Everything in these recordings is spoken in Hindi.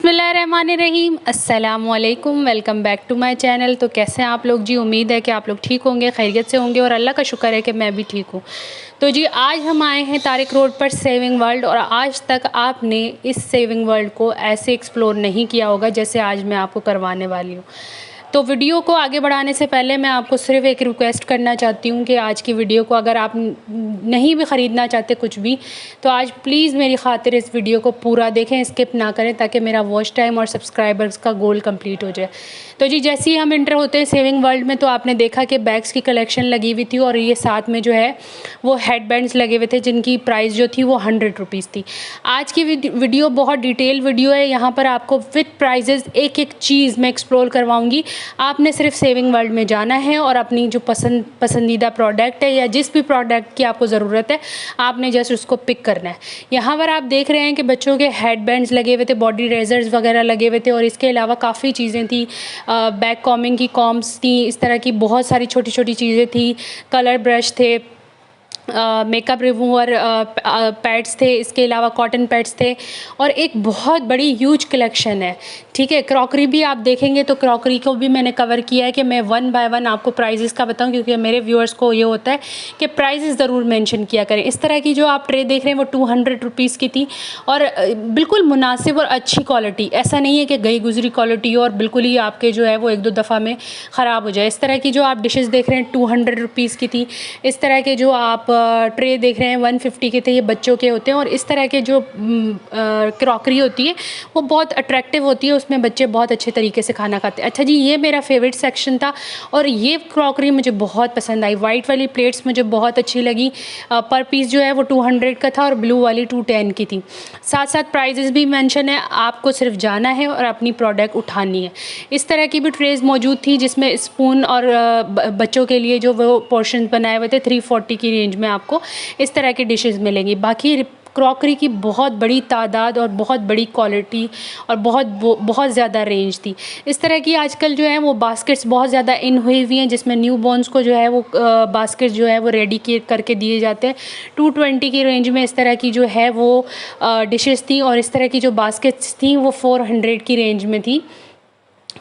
बिस्मिल्लाहिर्रहमानिर्रहीम, अस्सलामुअलैकुम। Welcome back to my channel. तो कैसे हैं आप लोग जी? उम्मीद है कि आप लोग ठीक होंगे, खैरियत से होंगे और अल्लाह का शुक्र है कि मैं भी ठीक हूँ। तो जी आज हम आए हैं तारिक रोड पर सेविंग वर्ल्ड, और आज तक आपने इस सेविंग वर्ल्ड को ऐसे एक्सप्लोर नहीं किया होगा जैसे आज मैं आपको करवाने वाली हूँ। तो वीडियो को आगे बढ़ाने से पहले मैं आपको सिर्फ एक रिक्वेस्ट करना चाहती हूँ कि आज की वीडियो को अगर आप नहीं भी ख़रीदना चाहते कुछ भी, तो आज प्लीज़ मेरी खातिर इस वीडियो को पूरा देखें, स्किप ना करें, ताकि मेरा वॉच टाइम और सब्सक्राइबर्स का गोल कंप्लीट हो जाए। तो जी जैसे ही हम इंटर होते हैं सेविंग वर्ल्ड में, तो आपने देखा कि बैग्स की कलेक्शन लगी हुई थी और ये साथ में जो है वो हेड बैंड्स लगे हुए थे जिनकी प्राइस जो थी वो 100 रुपीज़ थी। आज की वीडियो बहुत डिटेल वीडियो है, यहाँ पर आपको विद प्राइजेज़ एक एक चीज़ मैं एक्सप्लोर करवाऊँगी। आपने सिर्फ सेविंग वर्ल्ड में जाना है और अपनी जो पसंदीदा प्रोडक्ट है या जिस भी प्रोडक्ट की आपको ज़रूरत है, आपने जस्ट उसको पिक करना है। यहाँ पर आप देख रहे हैं कि बच्चों के हेड बैंड्स लगे हुए थे, बॉडी रेजर्स वगैरह लगे हुए थे, और इसके अलावा काफ़ी चीज़ें थी। बैक कॉमिंग की कॉम्स थी, इस तरह की बहुत सारी छोटी छोटी चीज़ें थी। कलर ब्रश थे, मेकअप रिमूवर पैड्स थे, इसके अलावा कॉटन पैड्स थे, और एक बहुत बड़ी ह्यूज कलेक्शन है। ठीक है, क्रॉकरी भी आप देखेंगे तो क्रॉकरी को भी मैंने कवर किया है कि मैं वन बाय वन आपको प्राइजेस का बताऊं, क्योंकि मेरे व्यूअर्स को ये होता है कि प्राइजेस ज़रूर मेंशन किया करें। इस तरह की जो आप ट्रे देख रहे हैं वो 200 रुपीज़ की थी, और बिल्कुल मुनासिब और अच्छी क्वालिटी। ऐसा नहीं है कि गई गुजरी क्वालिटी हो और बिल्कुल ही आपके जो है वो एक दो दफ़ा में ख़राब हो जाए। इस तरह की जो आप डिशेज़ देख रहे हैं 200 रुपीज़ की थी। इस तरह के जो आप ट्रे देख रहे हैं 150 के थे, ये बच्चों के होते हैं। और इस तरह के जो क्रॉकरी होती है वो बहुत अट्रैक्टिव होती है, उसमें बच्चे बहुत अच्छे तरीके से खाना खाते हैं। अच्छा जी, ये मेरा फेवरेट सेक्शन था और ये क्रॉकरी मुझे बहुत पसंद आई। वाइट वाली प्लेट्स मुझे बहुत अच्छी लगी। पर पीस जो है वो 200 का था और ब्लू वाली 210 की थी। साथ साथ प्राइजेस भी मेंशन है, आपको सिर्फ जाना है और अपनी प्रोडक्ट उठानी है। इस तरह की भी ट्रेज मौजूद थी जिसमें स्पून और बच्चों के लिए जो वो पोर्शन बनाए हुए थे 340 की रेंज में आपको इस तरह की डिशेस मिलेंगी। बाकी क्रॉकरी की बहुत बड़ी तादाद और बहुत बड़ी क्वालिटी और बहुत ज़्यादा रेंज थी। इस तरह की आजकल जो है वो बास्केट्स बहुत ज़्यादा इन हुई हुई हैं, जिसमें न्यू बॉर्न्स को जो है वो बास्केट जो है वो रेडी करके दिए जाते हैं। 220 की रेंज में इस तरह की जो है वो डिशेस थी, और इस तरह की जो बास्केट्स थी वो 400 की रेंज में थी।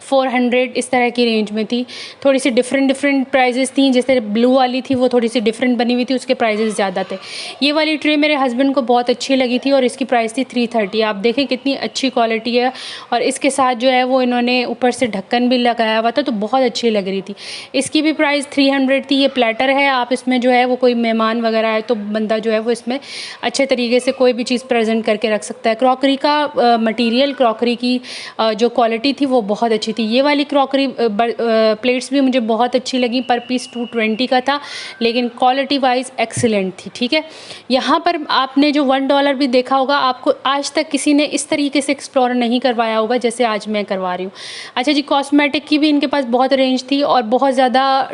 400 इस तरह की रेंज में थी। थोड़ी सी डिफरेंट प्राइजेस थी, जैसे ब्लू वाली थी वो थोड़ी सी डिफरेंट बनी हुई थी, उसके प्राइजेस ज़्यादा थे। ये वाली ट्रे मेरे हस्बैंड को बहुत अच्छी लगी थी और इसकी प्राइस थी 330। आप देखें कितनी अच्छी क्वालिटी है, और इसके साथ जो है वो इन्होंने ऊपर से ढक्कन भी लगाया हुआ था, तो बहुत अच्छी लग रही थी। इसकी भी प्राइस 300 थी। ये प्लेटर है, आप इसमें जो है वो कोई मेहमान वगैरह है तो बंदा जो है वो इसमें अच्छे तरीके से कोई भी चीज़ प्रेजेंट करके रख सकता है। क्रॉकरी का मटीरियल, क्रॉकरी की जो क्वालिटी थी वो बहुत अच्छी थी। ये वाली क्रॉकरी प्लेट्स भी मुझे बहुत अच्छी लगी। पर पीस 220 का था, लेकिन क्वालिटी वाइज एक्सीलेंट थी। ठीक है, यहाँ पर आपने जो $1 भी देखा होगा, आपको आज तक किसी ने इस तरीके से एक्सप्लोर नहीं करवाया होगा जैसे आज मैं करवा रही हूँ। अच्छा जी, कॉस्मेटिक की भी इनके पास बहुत रेंज थी और बहुत ज़्यादा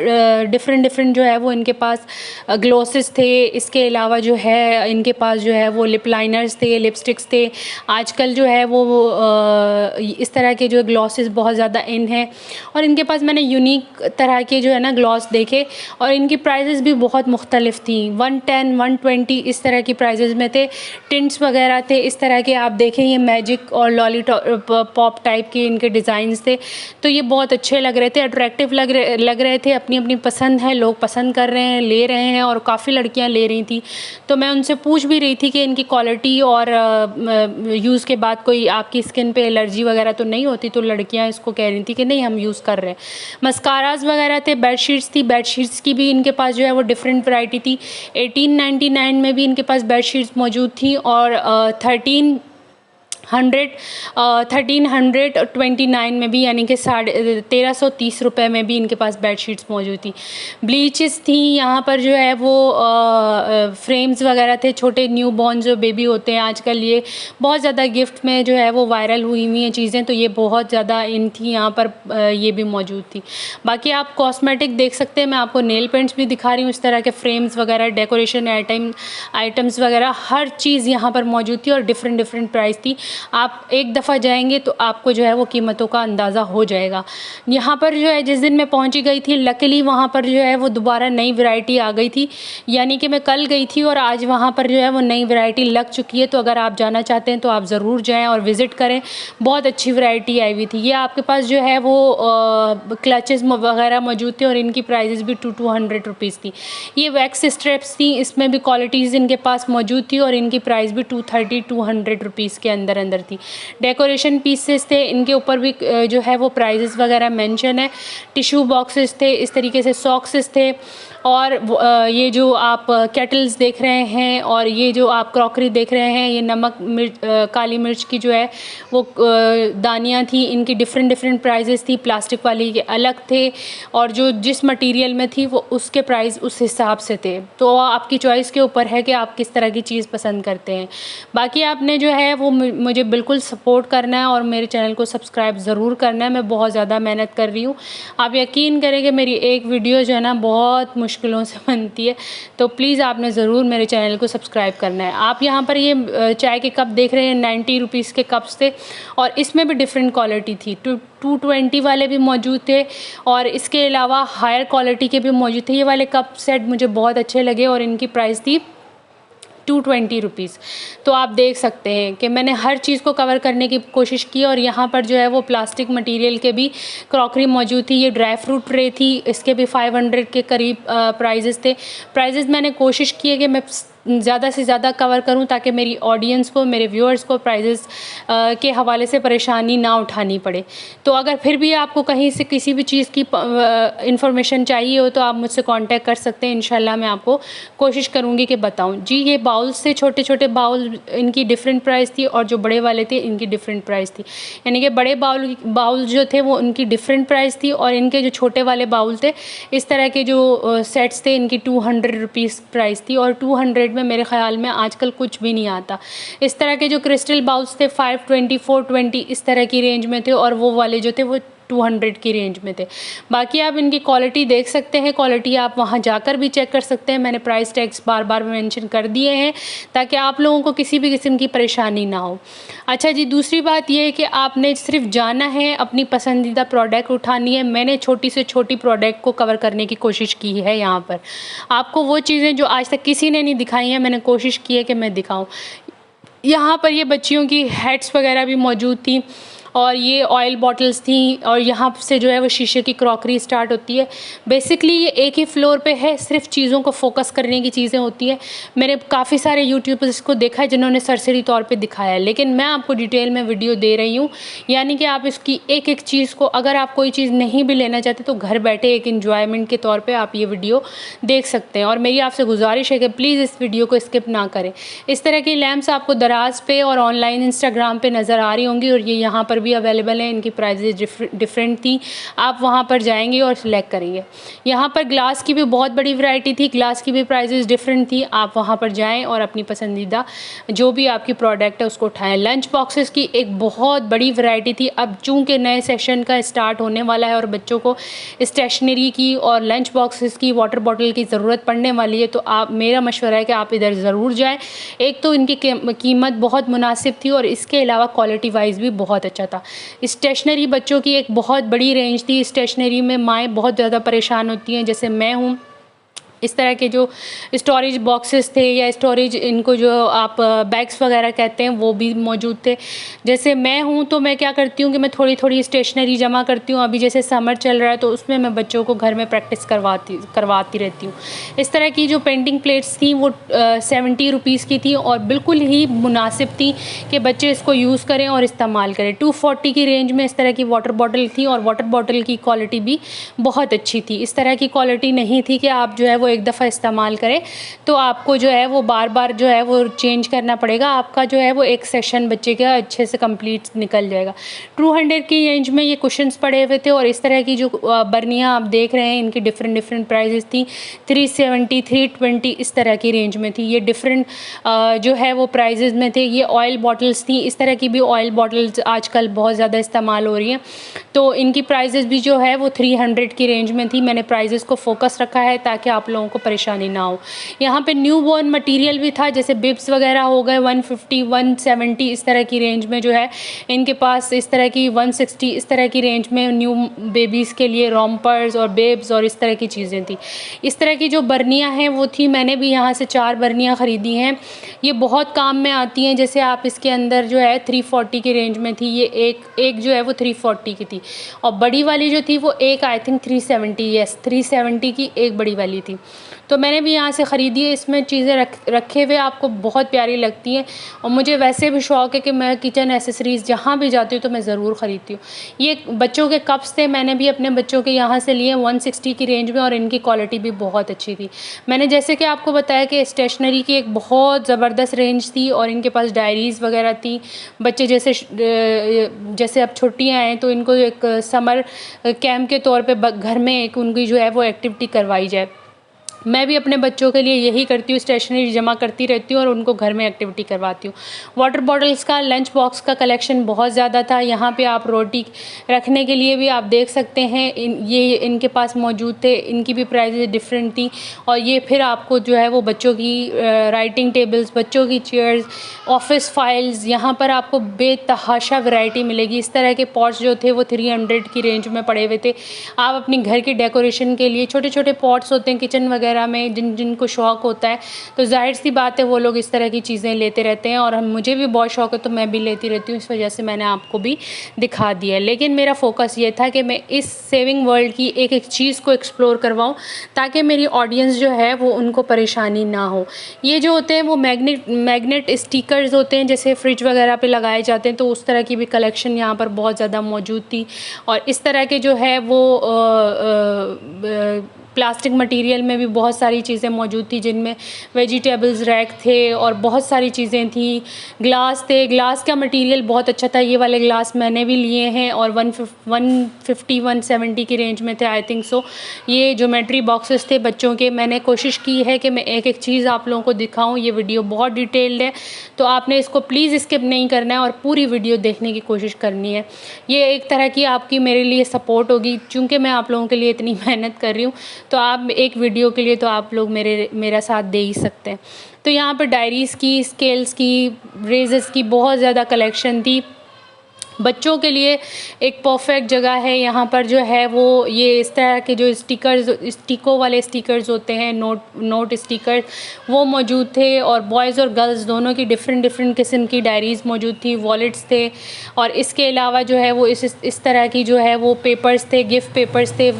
डिफरेंट जो है वो इनके पास ग्लॉसेस थे। इसके अलावा जो है इनके पास जो है वो लिप लाइनर्स थे, लिपस्टिक्स थे। आजकल जो है वो इस तरह के जो ग्लॉसेस बहुत ज़्यादा इन है, और इनके पास मैंने यूनिक तरह के जो है ना ग्लॉस देखे, और इनकी प्राइजेस भी बहुत मुख्तलिफ थी। 110, 120 इस तरह की प्राइजेस में थे। टिंट्स वगैरह थे इस तरह के, आप देखें ये मैजिक और लॉलीपॉप टाइप के इनके डिज़ाइंस थे, तो ये बहुत अच्छे लग रहे थे, अट्रैक्टिव लग रहे थे। अपनी अपनी पसंद है, लोग पसंद कर रहे हैं, ले रहे हैं, और काफ़ी लड़कियाँ ले रही थी। तो मैं उनसे पूछ भी रही थी कि इनकी क्वालिटी और यूज़ के बाद कोई आपकी स्किन पे एलर्जी वगैरह तो नहीं होती, तो लड़कियाँ इसको कह रही थी कि नहीं हम यूज़ कर रहे हैं। मस्काराज वगैरह थे, बेडशीट्स थी, बेडशीट्स की भी इनके पास जो है वो डिफरेंट वैरायटी थी। 1899 में भी इनके पास बेडशीट्स मौजूद थी, और 1329 में भी, यानी कि 1330 रुपये में भी इनके पास बेडशीट्स मौजूद थी। ब्लीचेस थी यहाँ पर जो है वो फ्रेम्स वगैरह थे। छोटे न्यू बॉर्न जो बेबी होते हैं आजकल, ये बहुत ज़्यादा गिफ्ट में जो है वो वायरल हुई हुई हैं चीज़ें, तो ये बहुत ज़्यादा इन थी। यहाँ पर ये भी मौजूद थी। बाकी आप कॉस्मेटिक देख सकते हैं, मैं आपको नेल पेंट्स भी दिखा रही हूँ। इस तरह के फ्रेम्स वगैरह, डेकोरेशन आइटम्स वगैरह, हर चीज़ यहाँ पर मौजूद थी और डिफरेंट प्राइस थी। आप एक दफ़ा जाएंगे तो आपको जो है वो कीमतों का अंदाज़ा हो जाएगा। यहाँ पर जो है जिस दिन मैं पहुँची गई थी, लकीली वहाँ पर जो है वो दोबारा नई वैरायटी आ गई थी, यानी कि मैं कल गई थी और आज वहाँ पर जो है वो नई वैरायटी लग चुकी है। तो अगर आप जाना चाहते हैं तो आप ज़रूर जाएँ और विज़िट करें, बहुत अच्छी वैरायटी आई हुई थी। ये आपके पास जो है वो क्लचेस वगैरह मौजूद थे और इनकी प्राइजेज़ भी 200 रुपीज़ थी। ये वैक्स स्ट्रैप्स थी, इसमें भी क्वालिटीज़ इनके पास मौजूद थी और इनकी प्राइस भी 200 रुपीज़ के अंदर थी। डेकोरेशन पीसेस थे, इनके ऊपर भी जो है वो प्राइजेज़ वगैरह मेंशन है। टिश्यू बॉक्सेस थे, इस तरीके से सॉक्सेस थे, और ये जो आप केटल्स देख रहे हैं और ये जो आप क्रॉकरी देख रहे हैं, ये नमक मिर्च काली मिर्च की जो है वो दानियाँ थी, इनकी डिफरेंट प्राइजेस थी। प्लास्टिक वाली के अलग थे और जो जिस मटेरियल में थी वो उसके प्राइस उस हिसाब से थे। तो आपकी चॉइस के ऊपर है कि आप किस तरह की चीज़ पसंद करते हैं। बाकी आपने जो है वो मुझे बिल्कुल सपोर्ट करना है और मेरे चैनल को सब्सक्राइब ज़रूर करना है। मैं बहुत ज़्यादा मेहनत कर रही हूँ, आप यकीन करें कि मेरी एक वीडियो जो है ना बहुत मुश्किलों से बनती है। तो प्लीज़ आपने ज़रूर मेरे चैनल को सब्सक्राइब करना है। आप यहाँ पर ये चाय के कप देख रहे हैं, 90 रुपीज़ के कप्स थे और इसमें भी डिफरेंट क्वालिटी थी। 220 वाले भी मौजूद थे और इसके अलावा हायर क्वालिटी के भी मौजूद थे। ये वाले कप सेट मुझे बहुत अच्छे लगे और इनकी प्राइस थी 220 रुपीज़। तो आप देख सकते हैं कि मैंने हर चीज़ को कवर करने की कोशिश की। और यहाँ पर जो है वो प्लास्टिक मटेरियल के भी क्रॉकरी मौजूद थी। ये ड्राई फ्रूट ट्रे थी, इसके भी 500 के करीब प्राइजेज़ थे। प्राइजेज़ मैंने कोशिश की है कि मैं ज़्यादा से ज़्यादा कवर करूं ताकि मेरी ऑडियंस को, मेरे व्यूअर्स को प्राइजेस के हवाले से परेशानी ना उठानी पड़े। तो अगर फिर भी आपको कहीं से किसी भी चीज़ की इंफॉर्मेशन चाहिए हो तो आप मुझसे कांटेक्ट कर सकते हैं। इंशाल्लाह मैं आपको कोशिश करूंगी कि बताऊं। जी, ये बाउल्स थे, छोटे छोटे बाउल, इनकी डिफरेंट प्राइस थी और जो बड़े वाले थे इनकी डिफरेंट प्राइस थी। यानी कि बड़े बाउल जो थे वो उनकी डिफरेंट प्राइस थी और इनके जो छोटे वाले बाउल थे, इस तरह के जो सेट्स थे, इनकी 200 रुपीज़ प्राइस थी। और 200 में मेरे ख़्याल में आजकल कुछ भी नहीं आता। इस तरह के जो क्रिस्टल बाउल्स थे 520, 420 इस तरह की रेंज में थे और वो वाले जो थे वो 200 की रेंज में थे। बाकी आप इनकी क्वालिटी देख सकते हैं, क्वालिटी आप वहाँ जाकर भी चेक कर सकते हैं। मैंने प्राइस टैग्स बार बार मेंशन कर दिए हैं ताकि आप लोगों को किसी भी किस्म की परेशानी ना हो। अच्छा जी, दूसरी बात ये है कि आपने सिर्फ जाना है, अपनी पसंदीदा प्रोडक्ट उठानी है। मैंने छोटी से छोटी प्रोडक्ट को कवर करने की कोशिश की है। यहाँ पर आपको वो चीज़ें जो आज तक किसी ने नहीं दिखाई हैं, मैंने कोशिश की है कि मैं दिखाऊँ। यहाँ पर ये बच्चियों की हैट्स वगैरह भी मौजूद थी और ये ऑयल बॉटल्स थी और यहाँ से जो है वो शीशे की क्रॉकरी स्टार्ट होती है। बेसिकली ये एक ही फ्लोर पे है, सिर्फ चीज़ों को फोकस करने की चीज़ें होती हैं। मैंने काफ़ी सारे यूट्यूबर्स को देखा है जिन्होंने सरसरी तौर पे दिखाया है, लेकिन मैं आपको डिटेल में वीडियो दे रही हूँ। यानी कि आप इसकी एक एक चीज़ को, अगर आप कोई चीज़ नहीं भी लेना चाहते तो घर बैठे एक इन्जॉयमेंट के तौर पर आप ये वीडियो देख सकते हैं। और मेरी आपसे गुजारिश है कि प्लीज़ इस वीडियो को स्किप ना करें। इस तरह की लैम्प्स आपको दराज पे और ऑनलाइन इंस्टाग्राम पे नज़र आ रही होंगी और ये यहाँ पर भी अवेलेबल है। इनकी प्राइसेस डिफरेंट थी, आप वहाँ पर जाएंगे और सिलेक्ट करेंगे। यहाँ पर ग्लास की भी बहुत बड़ी वैरायटी थी, ग्लास की भी प्राइसेस डिफरेंट थी। आप वहाँ पर जाएं और अपनी पसंदीदा जो भी आपकी प्रोडक्ट है उसको उठाएं। लंच बॉक्सेस की एक बहुत बड़ी वैरायटी थी। अब चूँकि नए सेशन का स्टार्ट होने वाला है और बच्चों को स्टेशनरी की और लंच बॉक्सेस की, वाटर बॉटल की ज़रूरत पड़ने वाली है, तो आप, मेरा मशवरा है कि आप इधर ज़रूर जाएँ। एक तो इनकी कीमत बहुत मुनासिब थी और इसके अलावा क्वालिटी वाइज भी बहुत अच्छा था। स्टेशनरी बच्चों की एक बहुत बड़ी रेंज थी। स्टेशनरी में माएँ बहुत ज़्यादा परेशान होती हैं, जैसे मैं हूँ। इस तरह के जो स्टोरेज बॉक्सेस थे या स्टोरेज, इनको जो आप बैग्स वगैरह कहते हैं, वो भी मौजूद थे। जैसे मैं हूँ तो मैं क्या करती हूँ कि मैं थोड़ी थोड़ी स्टेशनरी जमा करती हूँ। अभी जैसे समर चल रहा है तो उसमें मैं बच्चों को घर में प्रैक्टिस करवाती रहती हूँ। इस तरह की जो पेंटिंग प्लेट्स थी वो 70 रुपीज़ की थी और बिल्कुल ही मुनासिब थी कि बच्चे इसको यूज़ करें और इस्तेमाल करें। 240 की रेंज में इस तरह की वाटर बॉटल थी और वाटर बॉटल की क्वालिटी भी बहुत अच्छी थी। इस तरह की क्वालिटी नहीं थी कि आप जो है वो एक दफ़ा इस्तेमाल करें तो आपको जो है वो बार बार जो है वो चेंज करना पड़ेगा। आपका जो है वो एक सेशन बच्चे का अच्छे से कंप्लीट निकल जाएगा। 200 की रेंज में ये कुशन्स पड़े हुए थे और इस तरह की जो बर्नियाँ आप देख रहे हैं, इनकी डिफरेंट प्राइजेस थी। 370, 320 इस तरह की रेंज में थी। ये डिफरेंट जो है वो प्राइजेस में थे। ये ऑयल बॉटल्स थी। इस तरह की भी ऑयल बॉटल्स आजकल बहुत ज़्यादा इस्तेमाल हो रही हैं, तो इनकी प्राइजेस भी जो है वो 300 की रेंज में थी। मैंने प्राइजेस को फोकस रखा है ताकि आप लोगों लोगों को परेशानी ना हो। यहाँ पे न्यू बॉर्न मटीरियल भी था, जैसे बिब्स वगैरह हो गए 150 170 इस तरह की रेंज में जो है इनके पास, इस तरह की 160 इस तरह की रेंज में न्यू बेबीज़ के लिए रॉम्पर्स और बेब्स और इस तरह की चीज़ें थी। इस तरह की जो बर्नियाँ हैं वो थी, मैंने भी यहाँ से 4 बर्नियाँ ख़रीदी हैं। ये बहुत काम में आती हैं। जैसे आप इसके अंदर जो है 340 की रेंज में थी, ये एक जो है वो 340 की थी, और बड़ी वाली जो थी वो एक आई थिंक 370, यस 370 की एक बड़ी वाली थी। तो मैंने भी यहाँ से ख़रीदी है। इसमें चीज़ें रखे हुए आपको बहुत प्यारी लगती हैं, और मुझे वैसे भी शौक़ है कि मैं किचन एसेसरीज़ जहाँ भी जाती हूँ तो मैं ज़रूर ख़रीदती हूँ। ये बच्चों के कप्स थे, मैंने भी अपने बच्चों के यहाँ से लिए 160 की रेंज में, और इनकी क्वालिटी भी बहुत अच्छी थी। मैंने जैसे कि आपको बताया कि स्टेशनरी की एक बहुत ज़बरदस्त रेंज थी, और इनके पास डायरीज़ वगैरह थी। बच्चे जैसे अब छुट्टियाँ हैं तो इनको एक समर कैंप के तौर पे घर में एक उनकी जो है वो एक्टिविटी करवाई जाए। मैं भी अपने बच्चों के लिए यही करती हूँ, स्टेशनरी जमा करती रहती हूँ और उनको घर में एक्टिविटी करवाती हूँ। वाटर बॉटल्स का, लंच बॉक्स का कलेक्शन बहुत ज़्यादा था। यहाँ पे आप रोटी रखने के लिए भी आप देख सकते हैं, ये इनके पास मौजूद थे। इनकी भी प्राइस डिफरेंट थी। और ये फिर आपको जो है वो बच्चों की राइटिंग टेबल्स, बच्चों की चेयर्स, ऑफिस फाइल्स, यहाँ पर आपको बेतहाशा वैरायटी मिलेगी। इस तरह के पॉट्स जो थे वो 300 की रेंज में पड़े हुए थे। आप अपनी घर की डेकोरेशन के लिए छोटे छोटे पॉट्स होते हैं किचन वगैरह में, जिनको शौक़ होता है तो जाहिर सी बात है वो लोग इस तरह की चीज़ें लेते रहते हैं, और मुझे भी बहुत शौक़ है तो मैं भी लेती रहती हूँ। इस वजह से मैंने आपको भी दिखा दिया। लेकिन मेरा फोकस ये था कि मैं इस सेविंग वर्ल्ड की एक एक चीज़ को एक्सप्लोर करवाऊँ, ताकि मेरी ऑडियंस जो है वो उनको परेशानी ना हो। ये जो होते हैं वो मैग्नेट स्टिकर्स होते हैं, जैसे फ्रिज वगैरह पे लगाए जाते हैं, तो उस तरह की भी कलेक्शन यहाँ पर बहुत ज़्यादा मौजूद थी। और इस तरह के जो है वो प्लास्टिक मटेरियल में भी बहुत सारी चीज़ें मौजूद थी, जिनमें वेजिटेबल्स रैक थे और बहुत सारी चीज़ें थी। ग्लास थे, ग्लास का मटेरियल बहुत अच्छा था। ये वाले ग्लास मैंने भी लिए हैं, और 150 170 की रेंज में थे आई थिंक सो। ये ज्योमेट्री बॉक्सेस थे बच्चों के। मैंने कोशिश की है कि मैं एक एक चीज़ आप लोगों को दिखाऊं। ये वीडियो बहुत डिटेल्ड है, तो आपने इसको प्लीज़ स्किप नहीं करना है और पूरी वीडियो देखने की कोशिश करनी है। ये एक तरह की आपकी मेरे लिए सपोर्ट होगी, चूँकि मैं आप लोगों के लिए इतनी मेहनत कर रही हूँ, तो आप एक वीडियो के लिए तो आप लोग मेरा साथ दे ही सकते हैं। तो यहाँ पर डायरीज़ की, स्केल्स की, रेज़र्स की बहुत ज़्यादा कलेक्शन थी। बच्चों के लिए एक परफेक्ट जगह है यहाँ पर जो है वो ये इस तरह के जो स्टिकों वाले स्टिकर्स होते हैं, नोट स्टिकर, वो मौजूद थे। और बॉयज़ और गर्ल्स दोनों की डिफरेंट किस्म की डायरीज़ मौजूद थी, वॉलेट्स थे। और इसके अलावा जो है वो इस तरह की जो है वो पेपर्स थे, गिफ्ट पेपर्स थे,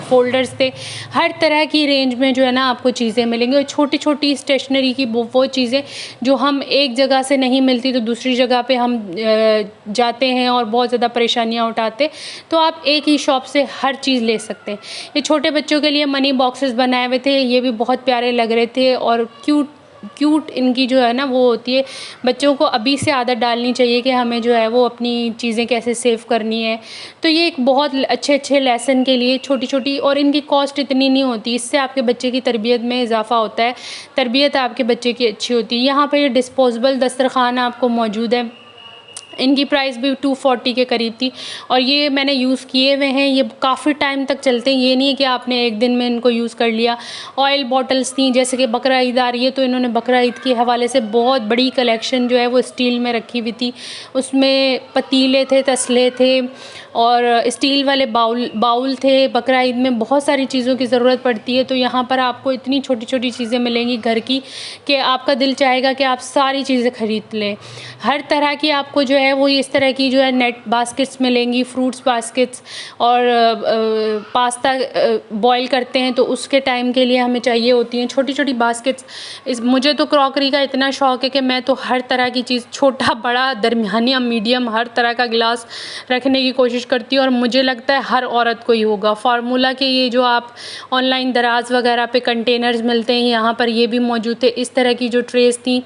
फ़ोल्डर्स थे। हर तरह की रेंज में जो है ना आपको चीज़ें मिलेंगी। और छोटी छोटी स्टेशनरी की वो चीज़ें जो हम एक जगह से नहीं मिलती तो दूसरी जगह पे हम जाते हैं और बहुत ज़्यादा परेशानियां उठाते, तो आप एक ही शॉप से हर चीज़ ले सकते हैं। ये छोटे बच्चों के लिए मनी बॉक्सेस बनाए हुए थे, ये भी बहुत प्यारे लग रहे थे। और क्यूट इनकी जो है ना वो होती है। बच्चों को अभी से आदत डालनी चाहिए कि हमें जो है वो अपनी चीज़ें कैसे सेव करनी है। तो ये एक बहुत अच्छे लेसन के लिए छोटी और इनकी कॉस्ट इतनी नहीं होती। इससे आपके बच्चे की तरबियत में इजाफा होता है, तरबियत आपके बच्चे की अच्छी होती है। यहाँ पर ये डिस्पोजेबल दस्तरखान आपको मौजूद है। इनकी प्राइस भी 240 के करीब थी, और ये मैंने यूज़ किए हुए हैं। ये काफ़ी टाइम तक चलते हैं, ये नहीं है कि आपने एक दिन में इनको यूज़ कर लिया। ऑयल बॉटल्स थी, जैसे कि बकरा ईद आ रही है तो इन्होंने बकरा ईद के हवाले से बहुत बड़ी कलेक्शन जो है वो स्टील में रखी हुई थी। उसमें पतीले थे, तसले थे, और स्टील वाले बाउल थे। बकरा ईद में बहुत सारी चीज़ों की ज़रूरत पड़ती है, तो यहाँ पर आपको इतनी छोटी छोटी चीज़ें मिलेंगी घर की कि आपका दिल चाहेगा कि आप सारी चीज़ें ख़रीद लें। हर तरह की आपको जो है वो इस तरह की जो है नेट बास्केट्स मिलेंगी, फ्रूट्स बास्केट्स। और पास्ता बॉईल करते हैं तो उसके टाइम के लिए हमें चाहिए होती हैं छोटी छोटी बास्केट्स। मुझे तो क्रॉकरी का इतना शौक़ है कि मैं तो हर तरह की चीज़, छोटा बड़ा दरमियानी मीडियम, हर तरह का गिलास रखने की कोशिश करती हूँ। और मुझे लगता है हर औरत को ही होगा। फार्मूला के ये जो आप ऑनलाइन दराज वगैरह पे कंटेनर्स मिलते हैं, यहाँ पर ये भी मौजूद थे। इस तरह की जो ट्रेस थी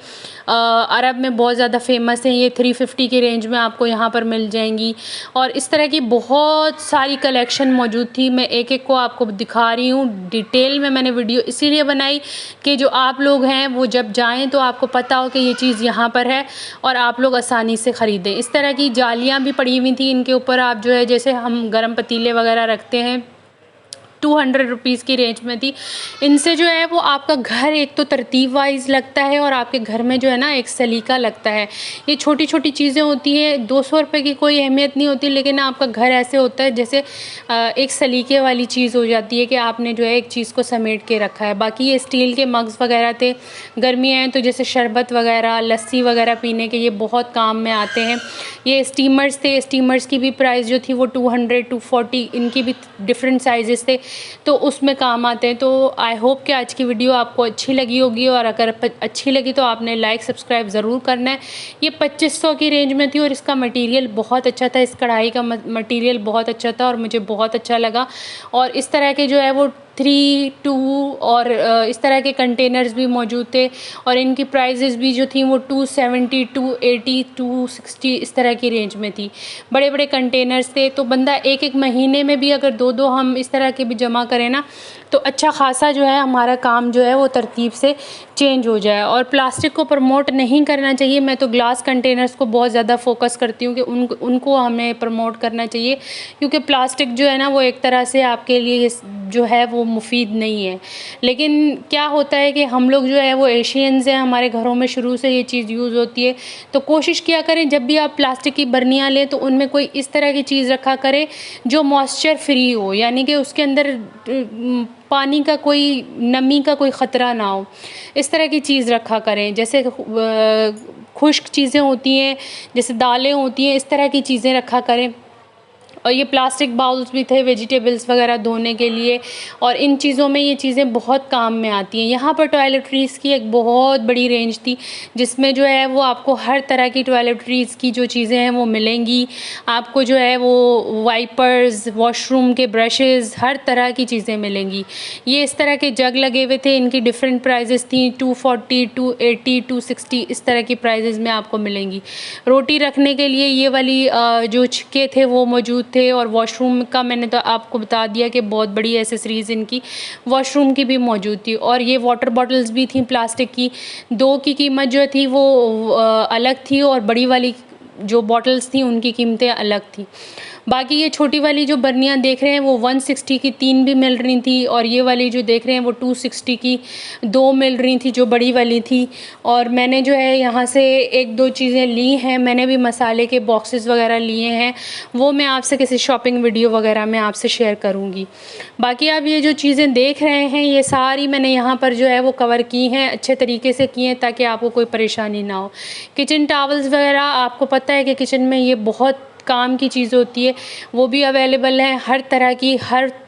अरब में बहुत ज़्यादा फेमस है, ये 350 की रेंज में आपको यहाँ पर मिल जाएंगी। और इस तरह की बहुत सारी कलेक्शन मौजूद थी। मैं एक एक को आपको दिखा रही हूँ डिटेल में। मैंने वीडियो इसीलिए बनाई कि जो आप लोग हैं वो जब जाएं तो आपको पता हो कि ये चीज़ यहाँ पर है और आप लोग आसानी से ख़रीदें। इस तरह की जालियाँ भी पड़ी हुई थी, इनके ऊपर आप जो है जैसे हम गर्म पतीले वगैरह रखते हैं 200 रुपीज़ की रेंज में थी। इनसे जो है वो आपका घर एक तो तरतीब वाइज लगता है और आपके घर में जो है ना एक सलीका लगता है। ये छोटी छोटी चीज़ें होती हैं, 200 रुपये की कोई अहमियत नहीं होती, लेकिन आपका घर ऐसे होता है जैसे एक सलीके वाली चीज़ हो जाती है कि आपने जो है एक चीज़ को समेट के रखा है। बाकी ये स्टील के मग्स वगैरह थे, गर्मियाँ हैं तो जैसे शरबत वगैरह, लस्सी वगैरह पीने के ये बहुत काम में आते हैं। ये स्टीमर्स थे, स्टीमर्स की भी प्राइस जो थी वो 200 240, इनकी भी डिफरेंट साइजेस थे, तो उसमें काम आते हैं। तो आई होप कि आज की वीडियो आपको अच्छी लगी होगी, और अगर अच्छी लगी तो आपने लाइक सब्सक्राइब ज़रूर करना है। ये 2500 की रेंज में थी और इसका मटेरियल बहुत अच्छा था, इस कढ़ाई का मटेरियल बहुत अच्छा था और मुझे बहुत अच्छा लगा। और इस तरह के जो है वो 3, 2 और इस तरह के कंटेनर्स भी मौजूद थे, और इनकी प्राइजेज़ भी जो थी वो 270, 280, 260 इस तरह की रेंज में थी। बड़े बड़े कंटेनर्स थे, तो बंदा एक एक महीने में भी अगर 2-2 हम इस तरह के भी जमा करें ना, तो अच्छा खासा जो है हमारा काम जो है वो तरतीब से चेंज हो जाए। और प्लास्टिक को प्रमोट नहीं करना चाहिए, मैं तो ग्लास कंटेनर्स को बहुत ज़्यादा फोकस करती हूँ कि उनको हमें प्रमोट करना चाहिए, क्योंकि प्लास्टिक जो है ना वो एक तरह से आपके लिए जो है वो मुफीद नहीं है। लेकिन क्या होता है कि हम लोग जो है वो एशियंस हैं, हमारे घरों में शुरू से ये चीज़ यूज़ होती है, तो कोशिश किया करें जब भी आप प्लास्टिक की बर्नियाँ लें तो उनमें कोई इस तरह की चीज़ रखा करें जो मॉइस्चर फ्री हो, यानी कि उसके अंदर पानी का कोई, नमी का कोई ख़तरा ना हो, इस तरह की चीज़ रखा करें। जैसे खुश्क चीज़ें होती हैं, जैसे दालें होती हैं, इस तरह की चीज़ें रखा करें। और ये प्लास्टिक बाउल्स भी थे वेजिटेबल्स वगैरह धोने के लिए, और इन चीज़ों में ये चीज़ें बहुत काम में आती हैं। यहाँ पर टॉयलेटरीज़ की एक बहुत बड़ी रेंज थी, जिसमें जो है वो आपको हर तरह की टॉयलेटरीज़ की जो चीज़ें हैं वो मिलेंगी। आपको जो है वो वाइपर्स, वॉशरूम के ब्रशेज़, हर तरह की चीज़ें मिलेंगी। ये इस तरह के जग लगे हुए थे, इनकी डिफरेंट प्राइजेस थी, 240, 280, 260 इस तरह की प्राइजेज़ में आपको मिलेंगी। रोटी रखने के लिए ये वाली जो छिक्के थे वो मौजूद थे, और वॉशरूम का मैंने तो आपको बता दिया कि बहुत बड़ी एसेसरीज़ इनकी वॉशरूम की भी मौजूद थी। और ये वाटर बॉटल्स भी थी प्लास्टिक की, 2 की कीमत जो थी वो अलग थी, और बड़ी वाली जो बॉटल्स थी उनकी कीमतें अलग थी। बाकी ये छोटी वाली जो बर्नियाँ देख रहे हैं वो 160 की 3 भी मिल रही थी, और ये वाली जो देख रहे हैं वो 260 की 2 मिल रही थी, जो बड़ी वाली थी। और मैंने जो है यहाँ से 1-2 चीज़ें ली हैं, मैंने भी मसाले के बॉक्सेस वगैरह लिए हैं, वो मैं आपसे किसी शॉपिंग वीडियो वगैरह में आपसे शेयर करूँगी। बाकी आप ये जो चीज़ें देख रहे हैं ये सारी मैंने यहाँ पर जो है वो कवर की हैं, अच्छे तरीके से की हैं, ताकि आपको कोई परेशानी ना हो। किचन टॉवल्स वगैरह आपको पता है कि किचन में ये बहुत काम की चीज़ होती है, वो भी अवेलेबल है, हर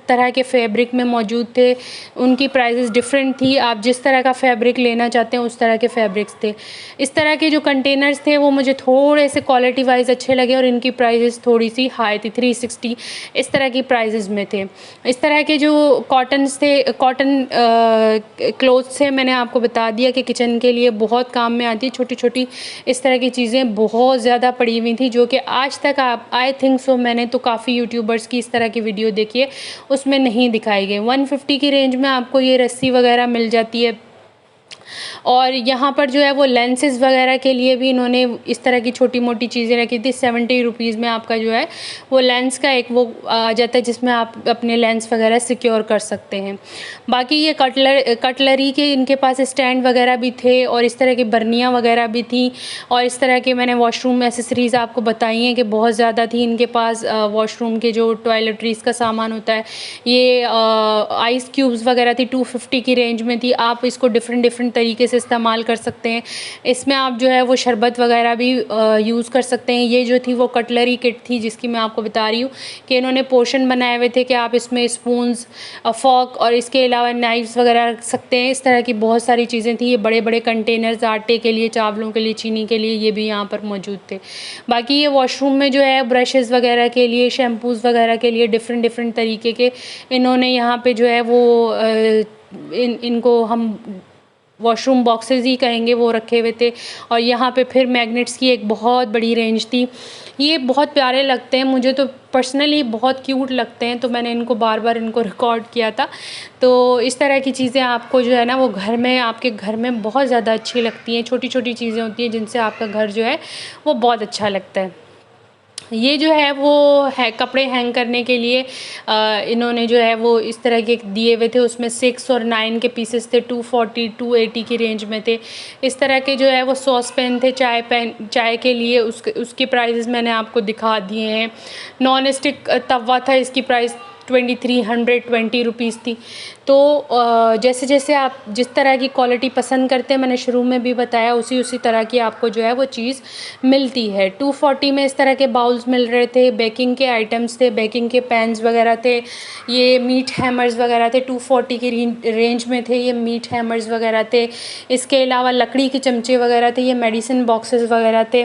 तरह के फैब्रिक में मौजूद थे। उनकी प्राइसेस डिफरेंट थी, आप जिस तरह का फैब्रिक लेना चाहते हैं उस तरह के फैब्रिक्स थे। इस तरह के जो कंटेनर्स थे वो मुझे थोड़े से क्वालिटी वाइज अच्छे लगे, और इनकी प्राइसेस थोड़ी सी हाई थी, 360 इस तरह की प्राइसेस में थे। इस तरह के जो कॉटन्स थे, कॉटन क्लोथ्स थे, मैंने आपको बता दिया कि किचन के लिए बहुत काम में आती है। छोटी छोटी इस तरह की चीज़ें बहुत ज़्यादा पड़ी हुई थी, जो कि आज तक आप आई थिंक सो मैंने तो काफ़ी यूट्यूबर्स की इस तरह की वीडियो देखी है, उसमें नहीं दिखाई गई। 150 की रेंज में आपको ये रस्सी वगैरह मिल जाती है। और यहाँ पर जो है वो लेंसेज वगैरह के लिए भी इन्होंने इस तरह की छोटी मोटी चीज़ें रखी थी। 70 रुपीज़ में आपका जो है वो लेंस का एक वो आ जाता है, जिसमें आप अपने लेंस वगैरह सिक्योर कर सकते हैं। बाकी ये कटलरी के इनके पास स्टैंड वगैरह भी थे, और इस तरह की बर्नियाँ वगैरह भी थी, और इस तरह के मैंने वॉशरूम एसेसरीज़ आपको बताई हैं कि बहुत ज़्यादा थी इनके पास। वॉशरूम के जो टॉयलेटरीज़ का सामान होता है, ये आइस क्यूब्स वगैरह थी, 250 की रेंज में थी। आप इसको डिफरेंट तरीके से इस्तेमाल कर सकते हैं। इसमें आप जो है वो शरबत वगैरह भी यूज़ कर सकते हैं। ये जो थी वो कटलरी किट थी, जिसकी मैं आपको बता रही हूँ कि इन्होंने पोर्शन बनाए हुए थे कि आप इसमें स्पून्स, फॉर्क और इसके अलावा नाइफ्स वगैरह रख सकते हैं। इस तरह की बहुत सारी चीज़ें थी। ये बड़े बड़े कंटेनर्स आटे के लिए, चावलों के लिए, चीनी के लिए, ये भी यहाँ पर मौजूद थे। बाकी ये वॉशरूम में जो है ब्रशेज़ वगैरह के लिए, शैम्पूज़ वगैरह के लिए डिफरेंट तरीके के इन्होंने यहाँ पे जो है वो इनको हम वॉशरूम बॉक्सेस ही कहेंगे, वो रखे हुए थे। और यहाँ पे फिर मैग्नेट्स की एक बहुत बड़ी रेंज थी। ये बहुत प्यारे लगते हैं, मुझे तो पर्सनली बहुत क्यूट लगते हैं, तो मैंने इनको बार बार इनको रिकॉर्ड किया था। तो इस तरह की चीज़ें आपको जो है ना वो घर में, आपके घर में बहुत ज़्यादा अच्छी लगती हैं। छोटी छोटी चीज़ें होती हैं जिनसे आपका घर जो है वो बहुत अच्छा लगता है। ये जो है वो है कपड़े हैंग करने के लिए इन्होंने जो है वो इस तरह के दिए हुए थे। उसमें 6 और 9 के पीसेस थे, 240 280 की रेंज में थे। इस तरह के जो है वो सॉस पैन थे, चाय के लिए, उसके प्राइजेज़ मैंने आपको दिखा दिए हैं। नॉन स्टिक तवा था, इसकी प्राइस 2320 रुपीज़ थी। तो जैसे जैसे आप जिस तरह की क्वालिटी पसंद करते हैं, मैंने शुरू में भी बताया, उसी तरह की आपको जो है वो चीज़ मिलती है। 240 में इस तरह के बाउल्स मिल रहे थे, बेकिंग के आइटम्स थे, बेकिंग के पैन्स वगैरह थे, ये मीट हैमर्स वगैरह थे। 240 की रेंज में थे ये मीट हैमर्स वगैरह थे। इसके अलावा लकड़ी के चमचे वगैरह थे, ये मेडिसिन बॉक्सेस वगैरह थे।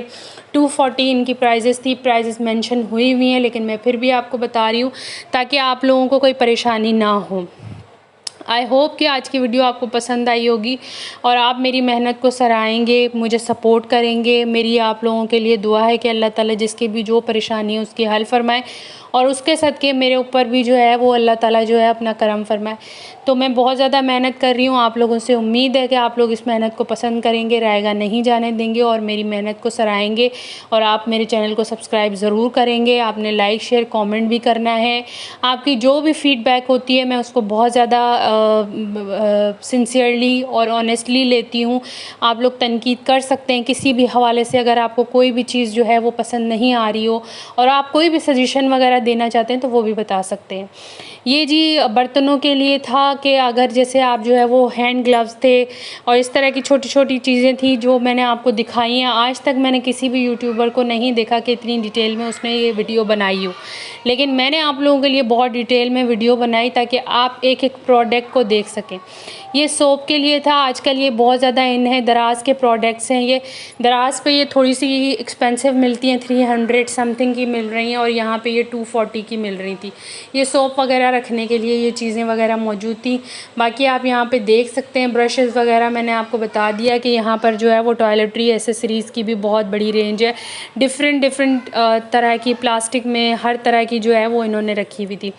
240 इनकी प्राइजेज़ थी, प्राइजेज़ मेंशन हुई हुई हैं, लेकिन मैं फिर भी आपको बता रही हूँ ताकि आप लोगों को कोई परेशानी ना हो। आई होप कि आज की वीडियो आपको पसंद आई होगी और आप मेरी मेहनत को सराहेंगे, मुझे सपोर्ट करेंगे। मेरी आप लोगों के लिए दुआ है कि अल्लाह ताला जिसकी भी जो परेशानी है उसकी हल फरमाए और उसके सदक़े मेरे ऊपर भी जो है वो अल्लाह ताला जो है अपना करम फरमाए। तो मैं बहुत ज़्यादा मेहनत कर रही हूँ, आप लोगों से उम्मीद है कि आप लोग इस मेहनत को पसंद करेंगे, रायगा नहीं जाने देंगे और मेरी मेहनत को सराहेंगे। और आप मेरे चैनल को सब्सक्राइब ज़रूर करेंगे। आपने लाइक शेयर कमेंट भी करना है। आपकी जो भी फ़ीडबैक होती है मैं उसको बहुत ज़्यादा सिंसियरली और ऑनेस्टली लेती हूँ। आप लोग तनकीद कर सकते हैं किसी भी हवाले से, अगर आपको कोई भी चीज़ जो है वो पसंद नहीं आ रही हो और आप कोई भी सजेशन वगैरह देना चाहते हैं तो वो भी बता सकते हैं। ये जी बर्तनों के लिए था कि अगर जैसे आप जो है वो हैंड ग्लव्स थे और इस तरह की छोटी छोटी चीज़ें थी जो मैंने आपको दिखाई हैं। आज तक मैंने किसी भी यूट्यूबर को नहीं देखा कि इतनी डिटेल में उसने ये वीडियो बनाई हो, लेकिन मैंने आप लोगों के लिए बहुत डिटेल में वीडियो बनाई ताकि आप एक एक प्रोडक्ट को देख सकें। ये सोप के लिए था, आजकल ये बहुत ज़्यादा इन है, दराज के प्रोडक्ट्स हैं। ये दराज पे ये थोड़ी सी एक्सपेंसिव मिलती हैं, 300 समथिंग की मिल रही हैं और यहाँ पे ये 240 की मिल रही थी। ये सोप वगैरह रखने के लिए ये चीज़ें वगैरह मौजूद थी। बाकी आप यहाँ पे देख सकते हैं ब्रशेज़ वगैरह, मैंने आपको बता दिया कि यहाँ पर जो है वो टॉयलेटरी एसेसरीज़ की भी बहुत बड़ी रेंज है। डिफरेंट तरह की प्लास्टिक में हर तरह की जो है वो इन्होंने रखी हुई थी।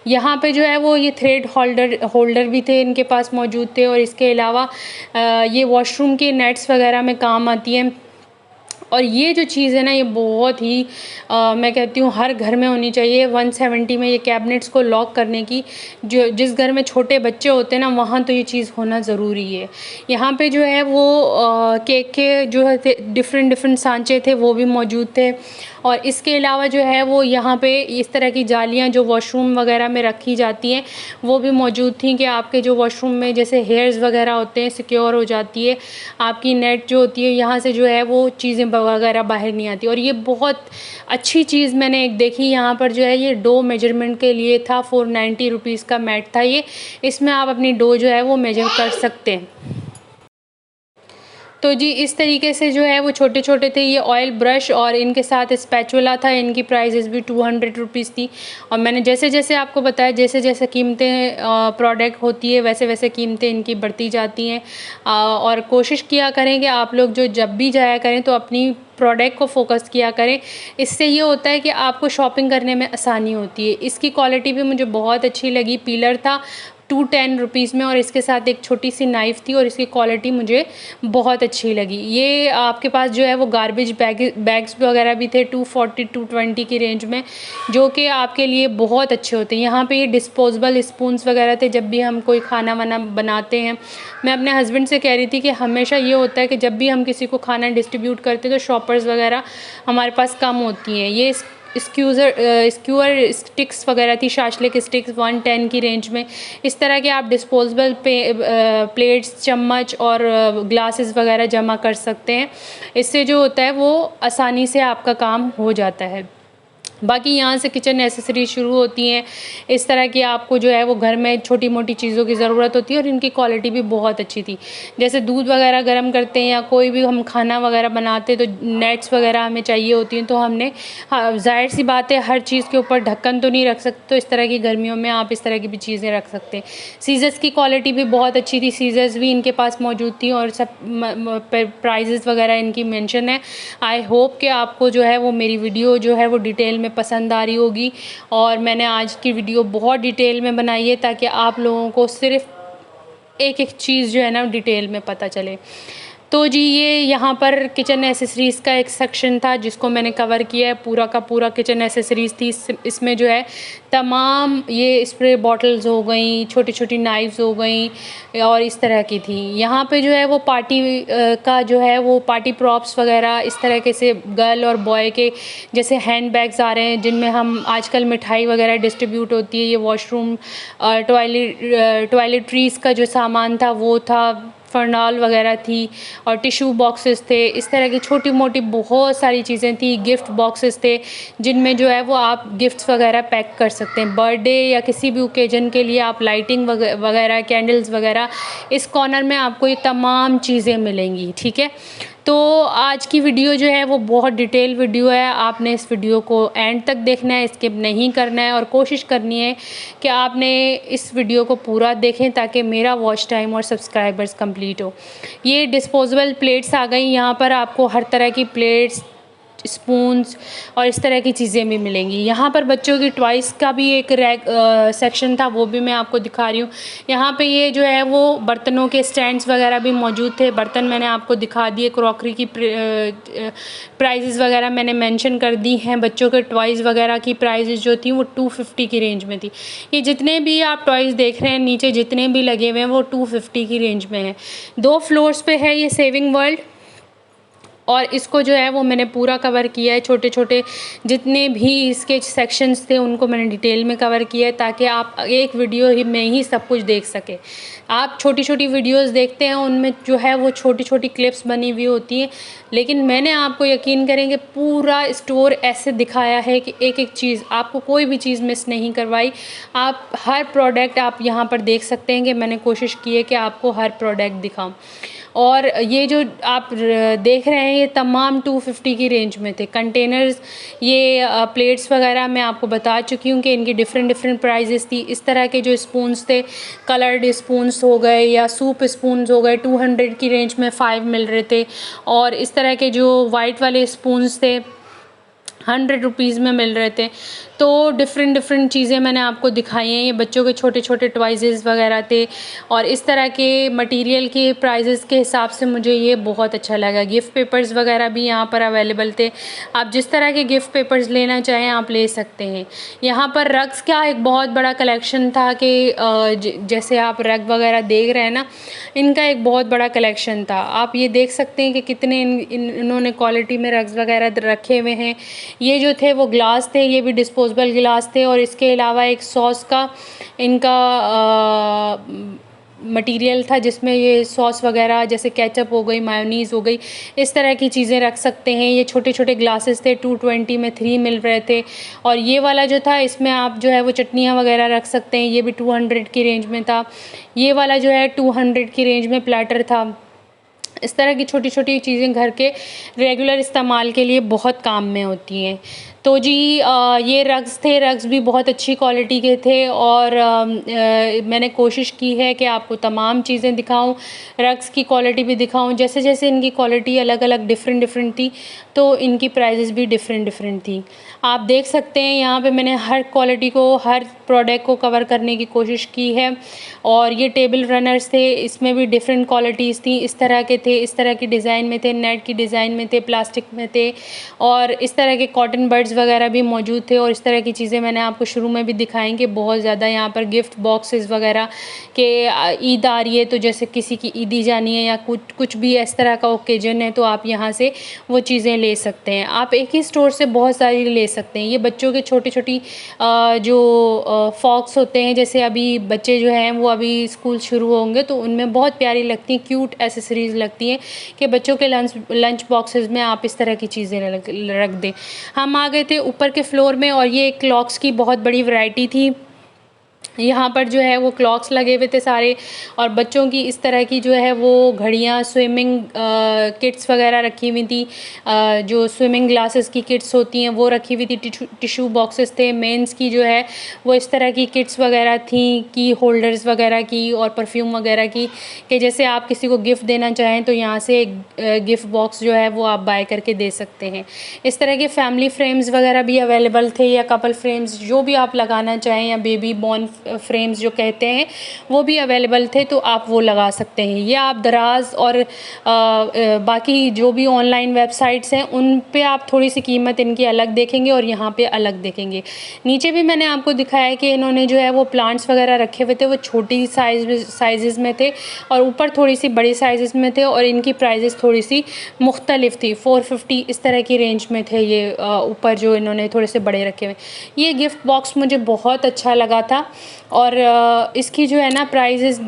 यहाँ पे जो है वो ये थ्रेड होल्डर भी थे इनके पास मौजूद थे और इसके अलावा ये वॉशरूम के नेट्स वगैरह में काम आती हैं। और ये जो चीज़ है ना ये बहुत ही मैं कहती हूँ हर घर में होनी चाहिए। 170 में ये कैबिनेट्स को लॉक करने की, जो जिस घर में छोटे बच्चे होते हैं ना वहाँ तो ये चीज़ होना ज़रूरी है। यहाँ पे जो है वो केक के जो है डिफरेंट सांचे थे वो भी मौजूद थे और इसके अलावा जो है वो यहाँ पे इस तरह की जालियाँ जो वॉशरूम वगैरह में रखी जाती हैं वो भी मौजूद थी कि आपके जो वॉशरूम में जैसे हेयर्स वगैरह होते हैं सिक्योर हो जाती है, आपकी नेट जो होती है यहाँ से जो है वो चीज़ें वगैरह बाहर नहीं आती। और ये बहुत अच्छी चीज़ मैंने एक देखी यहाँ पर जो है ये डो मेजरमेंट के लिए था। 490 रुपीज़ का मैट था ये, इसमें आप अपनी डो जो है वो मेजर कर सकते हैं। तो जी इस तरीके से जो है वो छोटे छोटे थे ये ऑयल ब्रश और इनके साथ स्पैचुला था। इनकी प्राइजेज़ भी 200 रुपीज़ थी और मैंने जैसे जैसे आपको बताया जैसे जैसे कीमतें प्रोडक्ट होती है वैसे वैसे कीमतें इनकी बढ़ती जाती हैं। और कोशिश किया करें कि आप लोग जो जब भी जाया करें तो अपनी प्रोडक्ट को फोकस किया करें। इससे ये होता है कि आपको शॉपिंग करने में आसानी होती है। इसकी क्वालिटी भी मुझे बहुत अच्छी लगी। पीलर था 210 रुपीज़ में और इसके साथ एक छोटी सी नाइफ़ थी और इसकी क्वालिटी मुझे बहुत अच्छी लगी। ये आपके पास जो है वो गार्बेज बैग्स वगैरह भी थे 240 220 की रेंज में, जो कि आपके लिए बहुत अच्छे होते हैं। यहाँ पे ये डिस्पोजेबल स्पून्स वगैरह थे जब भी हम कोई खाना वाना बनाते हैं। मैं अपने हस्बैंड से कह रही थी कि हमेशा ये होता है कि जब भी हम किसी को खाना डिस्ट्रीब्यूट करते हैं तो शॉपर्स वगैरह हमारे पास कम होती हैं। ये स्क्यूअर स्टिक्स वगैरह थी, शाशलिक स्टिक्स 110 की रेंज में। इस तरह के आप डिस्पोजेबल प्लेट्स, चम्मच और ग्लासेस वगैरह जमा कर सकते हैं। इससे जो होता है वो आसानी से आपका काम हो जाता है। बाकी यहाँ से किचन एसेसरी शुरू होती हैं। इस तरह की आपको जो है वो घर में छोटी मोटी चीज़ों की ज़रूरत होती है और इनकी क्वालिटी भी बहुत अच्छी थी। जैसे दूध वगैरह गर्म करते हैं या कोई भी हम खाना वगैरह बनाते हैं तो नेट्स वगैरह हमें चाहिए होती हैं, तो हमने ज़ाहिर सी बात है हर चीज़ के ऊपर ढक्कन तो नहीं रख सकते, तो इस तरह की गर्मियों में आप इस तरह की भी चीज़ें रख सकते हैं। सीज़र्स की क्वालिटी भी बहुत अच्छी थी, सीज़र्स भी इनके पास मौजूद थी और सब प्राइजेज़ वगैरह इनकी मेंशन है। आई होप कि आपको जो है वो मेरी वीडियो जो है वो डिटेल में पसंद आ रही होगी और मैंने आज की वीडियो बहुत डिटेल में बनाई है ताकि आप लोगों को सिर्फ एक एक चीज़ जो है ना डिटेल में पता चले। तो जी ये यहाँ पर किचन एसेसरीज़ का एक सेक्शन था जिसको मैंने कवर किया है। पूरा का पूरा किचन एसेसरीज़ थी। इसमें जो है तमाम ये स्प्रे बॉटल्स हो गई, छोटी-छोटी नाइफ़्स हो गई और इस तरह की थी। यहाँ पे जो है वो पार्टी का जो है वो पार्टी प्रॉप्स वग़ैरह इस तरीके से गर्ल और बॉय के जैसे हैंड बैग्स आ रहे हैं जिनमें हम आजकल मिठाई वग़ैरह डिस्ट्रीब्यूट होती है। ये वॉशरूम टॉयलेटरीज़ का जो सामान था वो था, फ़रनाल वग़ैरह थी और टिश्यू बॉक्सेस थे। इस तरह की छोटी-मोटी बहुत सारी चीज़ें थी। गिफ्ट बॉक्सेस थे जिनमें जो है वो आप गिफ्ट्स वग़ैरह पैक कर सकते हैं। बर्थडे या किसी भी ओकेजन के लिए आप लाइटिंग वग़ैरह, कैंडल्स वग़ैरह, इस कॉर्नर में आपको ये तमाम चीज़ें मिलेंगी, ठीक है। तो आज की वीडियो जो है वो बहुत डिटेल वीडियो है। आपने इस वीडियो को एंड तक देखना है, स्किप नहीं करना है और कोशिश करनी है कि आपने इस वीडियो को पूरा देखें ताकि मेरा वॉच टाइम और सब्सक्राइबर्स कंप्लीट हो। ये डिस्पोजेबल प्लेट्स आ गई। यहाँ पर आपको हर तरह की प्लेट्स, स्पून्स और इस तरह की चीज़ें भी मिलेंगी। यहाँ पर बच्चों की टॉयज़ का भी एक रैक सेक्शन था, वो भी मैं आपको दिखा रही हूँ। यहाँ पे ये जो है वो बर्तनों के स्टैंड्स वगैरह भी मौजूद थे। बर्तन मैंने आपको दिखा दिए। क्रॉकरी की प्राइजेज़ वगैरह मैंने मेंशन कर दी हैं। बच्चों के टॉयज़ वगैरह की प्राइजेज़ जो थी वो 250 की रेंज में थी। ये जितने भी आप टॉयज़ देख रहे हैं नीचे जितने भी लगे हुए हैं वो 250 की रेंज में हैं। 2 फ्लोर्स पे है ये सेविंग वर्ल्ड और इसको जो है वो मैंने पूरा कवर किया है। छोटे-छोटे जितने भी इसके सेक्शंस थे उनको मैंने डिटेल में कवर किया है ताकि आप एक वीडियो ही में ही सब कुछ देख सकें। आप छोटी-छोटी वीडियोज़ देखते हैं उनमें जो है वो छोटी-छोटी क्लिप्स बनी हुई होती हैं, लेकिन मैंने आपको यकीन करें कि पूरा स्टोर ऐसे दिखाया है कि एक-एक चीज़ आपको कोई भी चीज़ मिस नहीं करवाई। आप हर प्रोडक्ट आप यहाँ पर देख सकते हैं कि मैंने कोशिश की है कि आपको हर प्रोडक्ट दिखाऊँ। और ये जो आप देख रहे हैं ये तमाम 250 की रेंज में थे। कंटेनर्स, ये प्लेट्स वगैरह मैं आपको बता चुकी हूँ कि इनकी डिफरेंट प्राइजेस थी। इस तरह के जो स्पून्स थे, कलर्ड स्पून्स हो गए या सूप स्पून्स हो गए, 200 की रेंज में 5 मिल रहे थे। और इस तरह के जो वाइट वाले स्पून्स थे 100 रुपीज़ में मिल रहे थे। तो डिफरेंट चीज़ें मैंने आपको दिखाई हैं। ये बच्चों के छोटे-छोटे टॉयज़ वगैरह थे और इस तरह के मटेरियल के प्राइजेज़ के हिसाब से मुझे ये बहुत अच्छा लगा। गिफ्ट पेपर्स वगैरह भी यहाँ पर अवेलेबल थे। आप जिस तरह के गिफ्ट पेपर्स लेना चाहें आप ले सकते हैं। यहाँ पर रग्स का एक बहुत बड़ा कलेक्शन था कि जैसे आप रग वगैरह देख रहे हैं ना, इनका एक बहुत बड़ा कलेक्शन था। आप ये देख सकते हैं कि कितने इन्होंने क्वालिटी में रग्स वगैरह रखे हुए हैं। ये जो थे वो ग्लास थे, ये भी डिस्पोजेबल ग्लास थे और इसके अलावा एक सॉस का इनका मटेरियल था जिसमें ये सॉस वगैरह जैसे केचप हो गई, मायोनीज़ हो गई, इस तरह की चीज़ें रख सकते हैं। ये छोटे-छोटे ग्लासेस थे, 220 में 3 मिल रहे थे। और ये वाला जो था इसमें आप जो है वो चटनियाँ वगैरह रख सकते हैं, ये भी 200 की रेंज में था। ये वाला जो है 200 की रेंज में प्लेटर था। इस तरह की छोटी-छोटी चीज़ें घर के रेगुलर इस्तेमाल के लिए बहुत काम में होती हैं। तो जी ये रग्स थे, रग्स भी बहुत अच्छी क्वालिटी के थे और मैंने कोशिश की है कि आपको तमाम चीज़ें दिखाऊं, रग्स की क्वालिटी भी दिखाऊं। जैसे-जैसे इनकी क्वालिटी अलग-अलग डिफरेंट थी तो इनकी प्राइजेज़ भी डिफरेंट थी। आप देख सकते हैं यहाँ पे मैंने हर क्वालिटी को, हर प्रोडक्ट को कवर करने की कोशिश की है। और ये टेबल रनर्स थे, इसमें भी डिफरेंट क्वालिटीज़ थी। इस तरह के थे, इस तरह की डिज़ाइन में थे, नेट की डिज़ाइन में थे, प्लास्टिक में थे और इस तरह के कॉटन बड्स वगैरह भी मौजूद थे। और इस तरह की चीज़ें मैंने आपको शुरू में भी दिखाई कि बहुत ज़्यादा यहाँ पर गिफ्ट बॉक्सेस वगैरह के ईद आ रही है तो जैसे किसी की ईदी जानी है या कुछ भी इस तरह का ओकेजन है तो आप यहाँ से वो चीज़ें ले सकते हैं। आप एक ही स्टोर से बहुत सारी ले सकते हैं। ये बच्चों के छोटी-छोटी जो फॉक्स होते हैं, जैसे अभी बच्चे जो हैं वो अभी स्कूल शुरू होंगे तो उनमें बहुत प्यारी लगती हैं, क्यूट एसेसरीज़ लगती हैं कि बच्चों के लंच बॉक्सेस में आप इस तरह की चीज़ें रख दें। हम आ गए थे ऊपर के फ्लोर में और ये क्लॉक्स की बहुत बड़ी वैरायटी थी। यहाँ पर जो है वो क्लॉक्स लगे हुए थे सारे और बच्चों की इस तरह की जो है वो घड़ियाँ, स्विमिंग किट्स वगैरह रखी हुई थी। जो स्विमिंग ग्लासेस की किट्स होती हैं वो रखी हुई थी। टिश्यू बॉक्सेस थे। मेंस की जो है वो इस तरह की किट्स वगैरह थी, की होल्डर्स वगैरह की और परफ्यूम वगैरह की, कि जैसे आप किसी को गिफ्ट देना चाहें तो यहाँ से गिफ्ट बॉक्स जो है वो आप बाय करके दे सकते हैं। इस तरह के फैमिली फ्रेम्स वगैरह भी अवेलेबल थे या कपल फ्रेम्स जो भी आप लगाना चाहें या बेबी बॉर्न फ्रेम्स जो कहते हैं वो भी अवेलेबल थे, तो आप वो लगा सकते हैं। ये आप दराज और बाकी जो भी ऑनलाइन वेबसाइट्स हैं उन पे आप थोड़ी सी कीमत इनकी अलग देखेंगे और यहाँ पे अलग देखेंगे। नीचे भी मैंने आपको दिखाया कि इन्होंने जो है वो प्लांट्स वगैरह रखे हुए थे, वो छोटी साइज़ में थे और ऊपर थोड़ी सी बड़ी साइज़ में थे और इनकी प्राइजेस थोड़ी सी मुख्तलिफ थी। 450 इस तरह की रेंज में थे ये ऊपर जो इन्होंने थोड़े से बड़े रखे हुए। ये गिफ्ट बॉक्स मुझे बहुत अच्छा लगा था और इसकी जो है ना प्राइजेस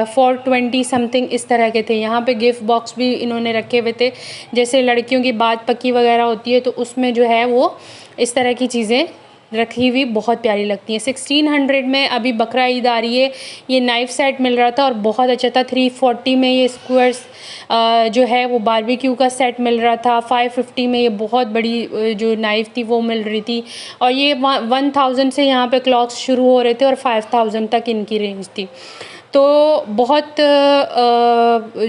420 समथिंग इस तरह के थे। यहाँ पे गिफ्ट बॉक्स भी इन्होंने रखे हुए थे, जैसे लड़कियों की बात पक्की वगैरह होती है तो उसमें जो है वो इस तरह की चीज़ें रखी हुई बहुत प्यारी लगती हैं। 1600 में अभी बकरा ईद आ रही है, ये नाइफ़ सेट मिल रहा था और बहुत अच्छा था। 340 में ये स्क्वायर्स जो है वो बारबेक्यू का सेट मिल रहा था। 550 में ये बहुत बड़ी जो नाइफ़ थी वो मिल रही थी और ये 1000 से यहाँ पे क्लॉक्स शुरू हो रहे थे और 5000 तक इनकी रेंज थी। तो बहुत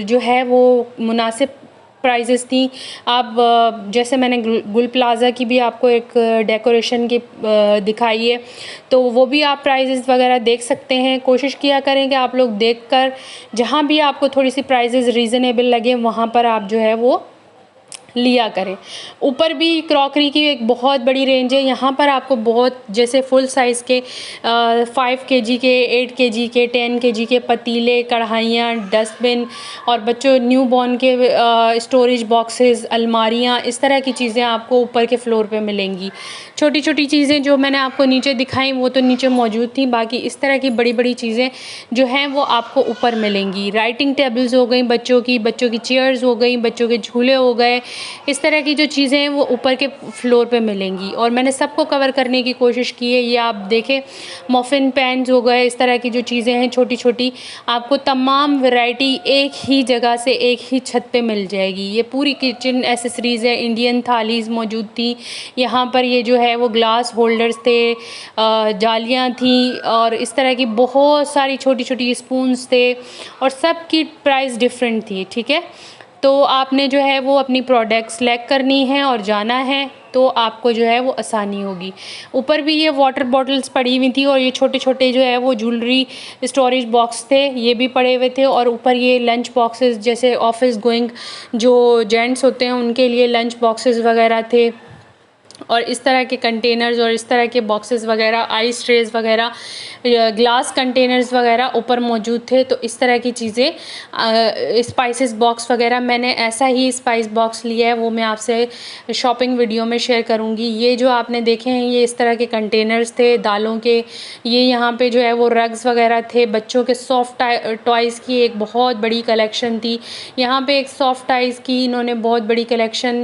जो है वो मुनासिब प्राइजेस थी। आप जैसे मैंने गुल प्लाज़ा की भी आपको एक डेकोरेशन की दिखाई है, तो वो भी आप प्राइजेस वगैरह देख सकते हैं। कोशिश किया करें कि आप लोग देखकर जहाँ भी आपको थोड़ी सी प्राइजेस रीज़नेबल लगे वहाँ पर आप जो है वो लिया करें। ऊपर भी क्रॉकरी की एक बहुत बड़ी रेंज है। यहाँ पर आपको बहुत जैसे फुल साइज़ के 5 केजी के, 8 केजी के, 10 केजी के पतीले, कढ़ाइयाँ, डस्टबिन और बच्चों न्यू बॉर्न के स्टोरेज बॉक्सेस, अलमारियाँ, इस तरह की चीज़ें आपको ऊपर के फ्लोर पे मिलेंगी। छोटी छोटी चीज़ें जो मैंने आपको नीचे दिखाई वो तो नीचे मौजूद थी, बाकी इस तरह की बड़ी बड़ी चीज़ें जो हैं वो आपको ऊपर मिलेंगी। राइटिंग टेबल्स हो गई बच्चों की चेयर्स हो गई, बच्चों के झूले हो गए, इस तरह की जो चीज़ें हैं वो ऊपर के फ्लोर पे मिलेंगी और मैंने सबको कवर करने की कोशिश की है। ये आप देखें, मफ़िन पैन्स हो गए, इस तरह की जो चीज़ें हैं छोटी छोटी, आपको तमाम वैरायटी एक ही जगह से एक ही छत पे मिल जाएगी। ये पूरी किचन एसेसरीज़ है, इंडियन थालीज़ मौजूद थी यहाँ पर। ये जो है वो ग्लास होल्डर्स थे, जालियाँ थी और इस तरह की बहुत सारी छोटी छोटी स्पून्स थे और सब की प्राइस डिफरेंट थी। ठीक है, तो आपने जो है वो अपनी प्रोडक्ट सेलेक्ट करनी है और जाना है तो आपको जो है वो आसानी होगी। ऊपर भी ये वाटर बॉटल्स पड़ी हुई थी और ये छोटे छोटे जो है वो ज्वेलरी स्टोरेज बॉक्स थे, ये भी पड़े हुए थे और ऊपर ये लंच बॉक्सेस, जैसे ऑफिस गोइंग जो जेंट्स होते हैं उनके लिए लंच बॉक्सेस वगैरह थे और इस तरह के कंटेनर्स और इस तरह के बॉक्सेस वगैरह, आइस ट्रेस वगैरह, ग्लास कंटेनर्स वगैरह ऊपर मौजूद थे। तो इस तरह की चीज़ें, स्पाइसेस बॉक्स वगैरह, मैंने ऐसा ही स्पाइस बॉक्स लिया है, वो मैं आपसे शॉपिंग वीडियो में शेयर करूँगी। ये जो आपने देखे हैं ये इस तरह के कंटेनर्स थे दालों के। ये यहाँ पे जो है वो रग्स वगैरह थे, बच्चों के सॉफ्ट टॉयज़ की एक बहुत बड़ी कलेक्शन थी। यहाँ पे एक सॉफ्ट टॉयज़ की इन्होंने बहुत बड़ी कलेक्शन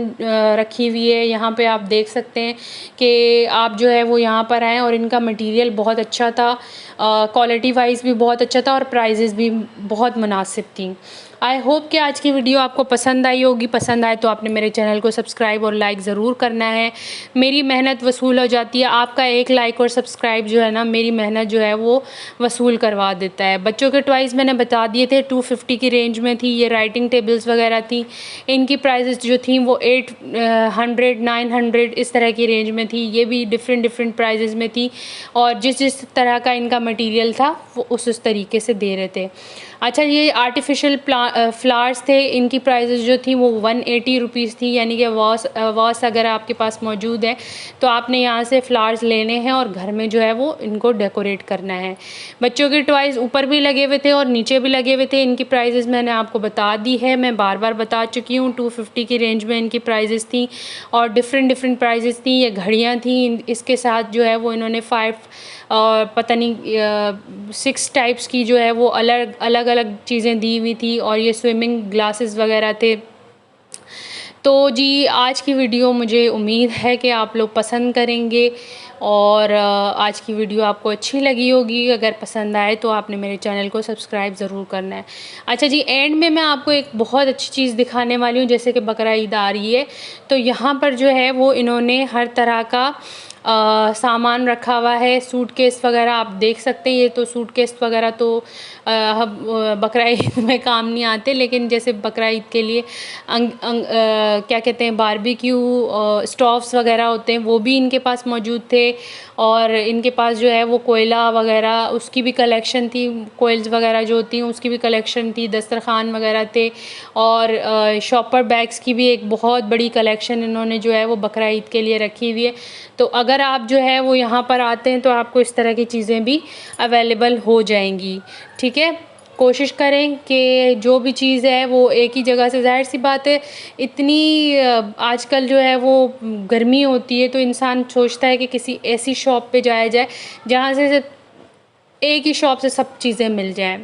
रखी हुई है। यहाँ पे आप देख सकते हैं कि आप जो है वो यहाँ पर आएँ और इनका मटेरियल बहुत अच्छा था, क्वालिटी वाइज भी बहुत अच्छा था और प्राइजेस भी बहुत मुनासिब थी। आई होप कि आज की वीडियो आपको पसंद आई होगी। पसंद आए तो आपने मेरे चैनल को सब्सक्राइब और लाइक ज़रूर करना है। मेरी मेहनत वसूल हो जाती है, आपका एक लाइक और सब्सक्राइब जो है ना मेरी मेहनत जो है वो वसूल करवा देता है। बच्चों के टॉयज़ मैंने बता दिए थे, 250 की रेंज में थी। ये राइटिंग टेबल्स वगैरह थी, इनकी प्राइजेस जो थी वो 800 900 इस तरह की रेंज में थी। ये भी डिफरेंट प्राइजेस में थी और जिस तरह का इनका मटेरियल था वो उस तरीके से दे रहे थे। अच्छा, ये आर्टिफिशियल फ्लावर्स थे, इनकी प्राइजेस जो थी वो 180 रुपीज़ थी, यानी कि वास अगर आपके पास मौजूद है तो आपने यहाँ से फ्लावर्स लेने हैं और घर में जो है वो इनको डेकोरेट करना है। बच्चों के टॉयज़ ऊपर भी लगे हुए थे और नीचे भी लगे हुए थे। इनकी प्राइजेस मैंने आपको बता दी है, मैं बार बार बता चुकी हूँ। 250 की रेंज में इनकी प्राइजेस थी और डिफरेंट प्राइजेस थी। ये घड़ियाँ थी, इसके साथ जो है वो इन्होंने 5 और पता नहीं 6 टाइप्स की जो है वो अलग अलग चीज़ें दी हुई थी और ये स्विमिंग ग्लासेस वगैरह थे। तो जी, आज की वीडियो मुझे उम्मीद है कि आप लोग पसंद करेंगे और आज की वीडियो आपको अच्छी लगी होगी। अगर पसंद आए तो आपने मेरे चैनल को सब्सक्राइब ज़रूर करना है। अच्छा जी, एंड में मैं आपको एक बहुत अच्छी चीज़ दिखाने वाली हूँ। जैसे कि बकरा ईद आ रही है तो यहाँ पर जो है वो इन्होंने हर तरह का सामान रखा हुआ है, सूटकेस वगैरह आप देख सकते हैं। ये तो सूटकेस वगैरह तो बकरा ईद में काम नहीं आते, लेकिन जैसे बकरा ईद के लिए क्या कहते हैं बारबेक्यू स्टोव्स वगैरह होते हैं, वो भी इनके पास मौजूद थे। और इनके पास जो है वो कोयला वगैरह उसकी भी कलेक्शन थी, कोयल्स वगैरह जो होती हैं उसकी भी कलेक्शन थी, दस्तरखान वगैरह थे। और शॉपर बैग्स की भी एक बहुत बड़ी कलेक्शन इन्होंने जो है वो बकरा ईद के लिए रखी हुई है। तो अगर आप जो है वो यहाँ पर आते हैं तो आपको इस तरह की चीज़ें भी अवेलेबल हो जाएंगी। ठीक है, कोशिश करें कि जो भी चीज़ है वो एक ही जगह से, ज़ाहिर सी बात है इतनी आजकल जो है वो गर्मी होती है तो इंसान सोचता है कि किसी ऐसी शॉप पे जाया जाए जहाँ से एक ही शॉप से सब चीज़ें मिल जाएं।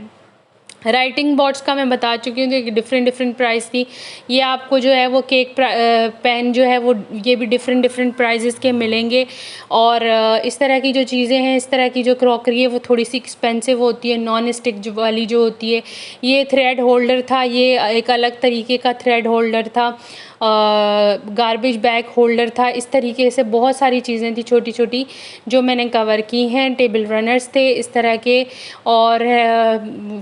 राइटिंग बोर्ड्स का मैं बता चुकी हूँ कि डिफरेंट प्राइस की। ये आपको जो है वो केक पेन जो है वो ये भी डिफरेंट प्राइजेस के मिलेंगे। और इस तरह की जो चीज़ें हैं, इस तरह की जो क्रॉकरी है वो थोड़ी सी एक्सपेंसिव होती है, नॉन स्टिक वाली जो होती है। ये थ्रेड होल्डर था, ये एक अलग तरीके का थ्रेड होल्डर था। गार्बेज बैग होल्डर था। इस तरीके से बहुत सारी चीज़ें थी छोटी छोटी जो मैंने कवर की हैं। टेबल रनर्स थे इस तरह के, और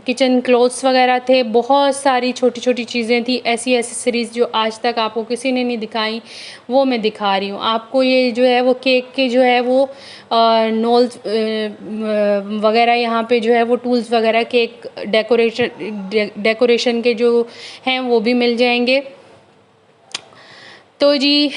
किचन क्लोथ्स वगैरह थे। बहुत सारी छोटी छोटी चीज़ें थी, ऐसी एसेसरीज़ जो आज तक आपको किसी ने नहीं दिखाई, वो मैं दिखा रही हूँ आपको। ये जो है वो केक के जो है वो नोल्स वगैरह यहाँ पे जो है वो टूल्स वगैरह, केक डेकोरेशन के जो हैं वो भी मिल जाएंगे। तो जी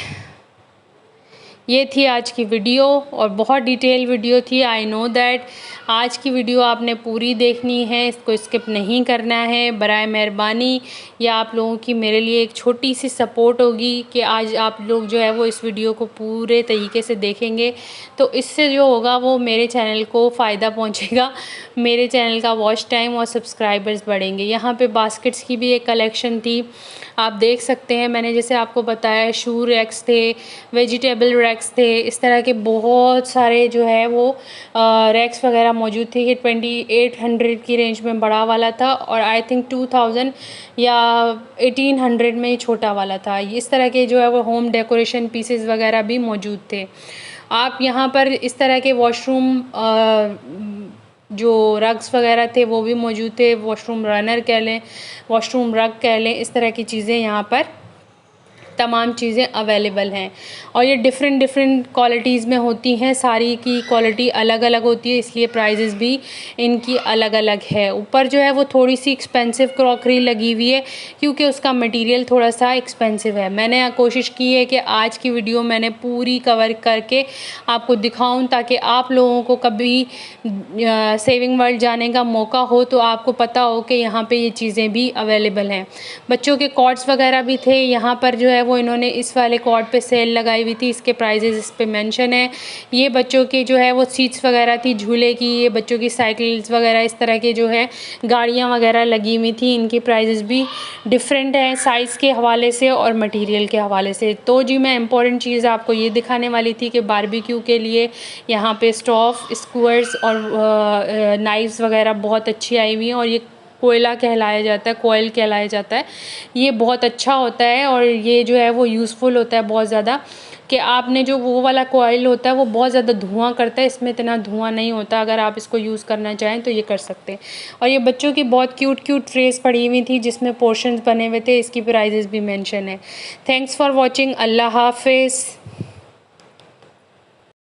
ये थी आज की वीडियो, और बहुत डिटेल वीडियो थी। आई नो दैट आज की वीडियो आपने पूरी देखनी है, इसको स्किप नहीं करना है बराए मेहरबानी। या आप लोगों की मेरे लिए एक छोटी सी सपोर्ट होगी कि आज आप लोग जो है वो इस वीडियो को पूरे तरीके से देखेंगे, तो इससे जो होगा वो मेरे चैनल को फ़ायदा पहुंचेगा, मेरे चैनल का वॉच टाइम और सब्सक्राइबर्स बढ़ेंगे। यहाँ पे बास्केट्स की भी एक कलेक्शन थी, आप देख सकते हैं। मैंने जैसे आपको बताया शू रैक्स थे, वेजिटेबल रैक्स थे, इस तरह के बहुत सारे जो है वो रैक्स वगैरह मौजूद थे। ये 2800 की रेंज में बड़ा वाला था, और आई थिंक 2000 या 1800 में छोटा वाला था। इस तरह के जो है वो होम डेकोरेशन पीसेस वगैरह भी मौजूद थे। आप यहाँ पर इस तरह के वॉशरूम जो रग्स वगैरह थे वो भी मौजूद थे, वॉशरूम रनर कह लें, वॉशरूम रग कह लें, इस तरह की चीज़ें यहाँ पर तमाम चीज़ें अवेलेबल हैं। और ये डिफरेंट क्वालिटीज़ में होती हैं, सारी की क्वालिटी अलग अलग होती है, इसलिए प्राइजेज़ भी इनकी अलग अलग है। ऊपर जो है वो थोड़ी सी एक्सपेंसिव क्रॉकरी लगी हुई है क्योंकि उसका मटेरियल थोड़ा सा एक्सपेंसिव है। मैंने कोशिश की है कि आज की वीडियो मैंने पूरी कवर करके आपको दिखाऊं, ताकि आप लोगों को कभी सेविंग वर्ल्ड जाने का मौका हो तो आपको पता हो कि यहाँ पे ये चीज़ें भी अवेलेबल हैं। बच्चों के कॉर्ड्स वगैरह भी थे यहाँ पर, जो है वो इन्होंने इस वाले कॉर्ड पे सेल लगाई हुई थी, इसके प्राइजेस इस पे मेंशन है। ये बच्चों के जो है वो सीट्स वगैरह थी झूले की, ये बच्चों की साइकिल्स वगैरह, इस तरह के जो है गाड़ियाँ वगैरह लगी हुई थी। इनकी प्राइजेस भी डिफरेंट हैं साइज़ के हवाले से और मटेरियल के हवाले से। तो जी मैं इम्पॉर्टेंट चीज़ आपको ये दिखाने वाली थी कि बारबेक्यू के लिए यहाँ पे स्टोव, स्क्वायर्स और नाइफ्स वगैरह बहुत अच्छी आई हुई हैं। और ये कोयला कहलाया जाता है, कोयल कहलाया जाता है। ये बहुत अच्छा होता है और ये जो है वो यूज़फुल होता है बहुत ज़्यादा, कि आपने जो वो वाला कोयल होता है वो बहुत ज़्यादा धुआं करता है, इसमें इतना धुआं नहीं होता। अगर आप इसको यूज़ करना चाहें तो ये कर सकते हैं। और ये बच्चों की बहुत क्यूट ट्रेस पड़ी हुई थी जिसमें पोर्शंस बने हुए थे, इसकी प्राइजेस भी मेंशन है। Thanks for watching. अल्लाह हाफिज़।